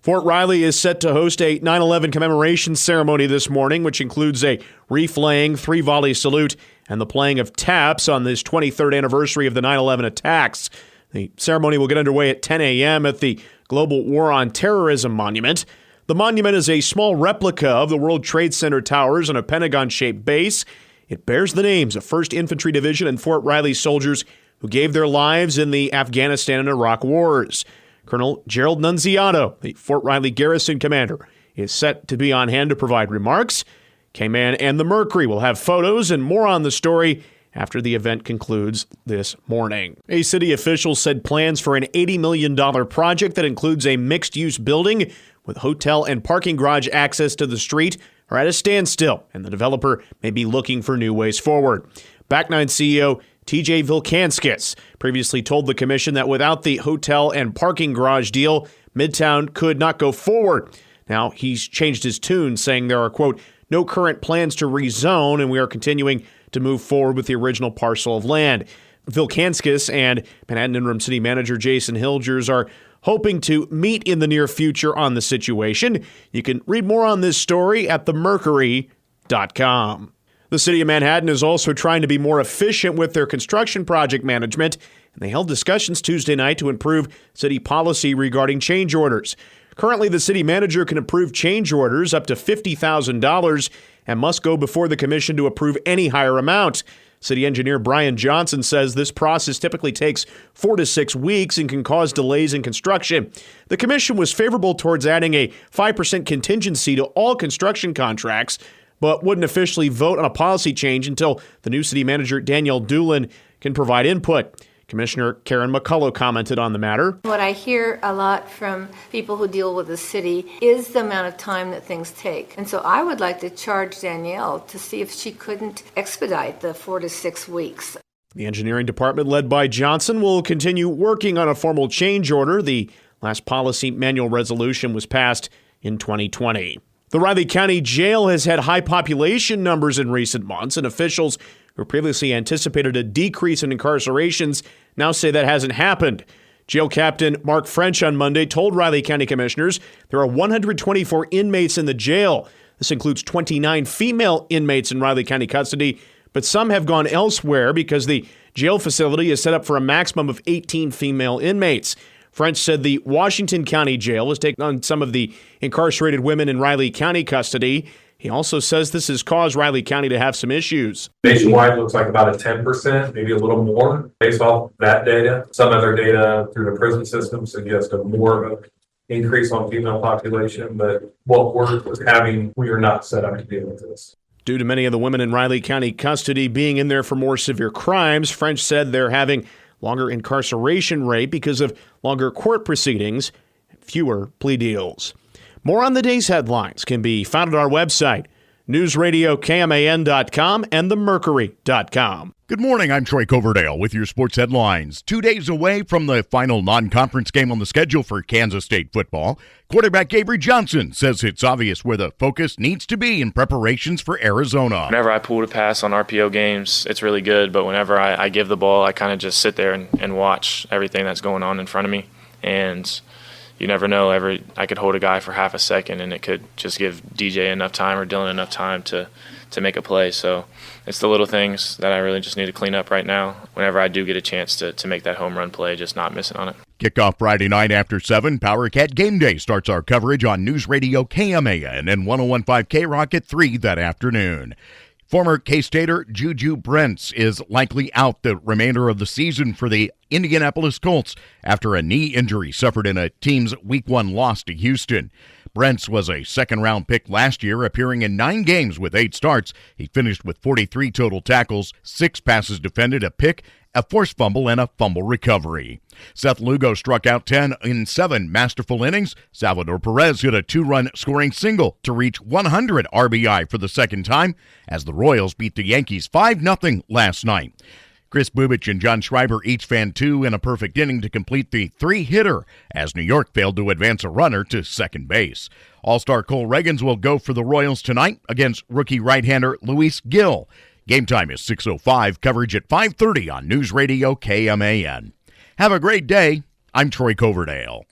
Fort Riley is set to host a 9/11 commemoration ceremony this morning, which includes a wreath laying, 3-volley salute, and the playing of taps on this 23rd anniversary of the 9/11 attacks. The ceremony will get underway at 10 a.m. at the Global War on Terrorism Monument. The monument is a small replica of the World Trade Center towers on a pentagon-shaped base. It bears the names of 1st Infantry Division and Fort Riley soldiers who gave their lives in the Afghanistan and Iraq wars. Colonel Gerald Nunziato, the Fort Riley Garrison commander, is set to be on hand to provide remarks. K-Man and the Mercury will have photos and more on the story after the event concludes this morning. A city official said plans for an $80 million project that includes a mixed-use building with hotel and parking garage access to the street are at a standstill, and the developer may be looking for new ways forward. Back9 CEO TJ Vilkanskis previously told the commission that without the hotel and parking garage deal, Midtown could not go forward. Now he's changed his tune, saying there are, quote, no current plans to rezone, and we are continuing to move forward with the original parcel of land. Vilkanskis and Manhattan Interim City Manager Jason Hilgers are hoping to meet in the near future on the situation. You can read more on this story at themercury.com. The city of Manhattan is also trying to be more efficient with their construction project management, and they held discussions Tuesday night to improve city policy regarding change orders. Currently, the city manager can approve change orders up to $50,000 and must go before the commission to approve any higher amount. City engineer Brian Johnson says this process typically takes 4 to 6 weeks and can cause delays in construction. The commission was favorable towards adding a 5% contingency to all construction contracts, but wouldn't officially vote on a policy change until the new city manager, Danielle Doolin, can provide input. Commissioner Karen McCullough commented on the matter. What I hear a lot from people who deal with the city is the amount of time that things take. And so I would like to charge Danielle to see if she couldn't expedite the 4 to 6 weeks. The engineering department, led by Johnson, will continue working on a formal change order. The last policy manual resolution was passed in 2020. The Riley County Jail has had high population numbers in recent months, and officials who previously anticipated a decrease in incarcerations now say that hasn't happened. Jail Captain Mark French on Monday told Riley County commissioners there are 124 inmates in the jail. This includes 29 female inmates in Riley County custody, but some have gone elsewhere because the jail facility is set up for a maximum of 18 female inmates. French said the Washington County Jail has taken on some of the incarcerated women in Riley County custody. He also says this has caused Riley County to have some issues. Nationwide looks like about a 10%, maybe a little more based off that data. Some other data through the prison system suggests a more of an increase on female population, but what we're having, we are not set up to deal with this. Due to many of the women in Riley County custody being in there for more severe crimes, French said they're having longer incarceration rate because of longer court proceedings and fewer plea deals. More on the day's headlines can be found at our website, newsradiokman.com and themercury.com. Good morning, I'm Troy Coverdale with your sports headlines. 2 days away from the final non-conference game on the schedule for Kansas State football, quarterback Avery Johnson says it's obvious where the focus needs to be in preparations for Arizona. Whenever I pull to pass on RPO games, it's really good, but whenever I give the ball, I kind of just sit there and watch everything that's going on in front of me. And you never know, I could hold a guy for half a second and it could just give DJ enough time or Dylan enough time to make a play. So it's the little things that I really just need to clean up right now. Whenever I do get a chance to make that home run play, just not missing on it. Kickoff Friday night after 7. Power Cat Game Day starts our coverage on News Radio KMAN and 101.5 K-Rock at 3 that afternoon. Former K-Stater Juju Brents is likely out the remainder of the season for the Indianapolis Colts after a knee injury suffered in a team's Week 1 loss to Houston. Brents was a second-round pick last year, appearing in 9 games with 8 starts. He finished with 43 total tackles, 6 passes defended, a pick, a forced fumble, and a fumble recovery. Seth Lugo struck out 10 in 7 masterful innings. Salvador Perez hit a 2-run scoring single to reach 100 RBI for the second time as the Royals beat the Yankees 5-0 last night. Chris Bubich and John Schreiber each fanned 2 in a perfect inning to complete the 3-hitter as New York failed to advance a runner to second base. All-star Cole Reagans will go for the Royals tonight against rookie right-hander Luis Gil. Game time is 6:05, coverage at 5:30 on News Radio KMAN. Have a great day. I'm Troy Coverdale.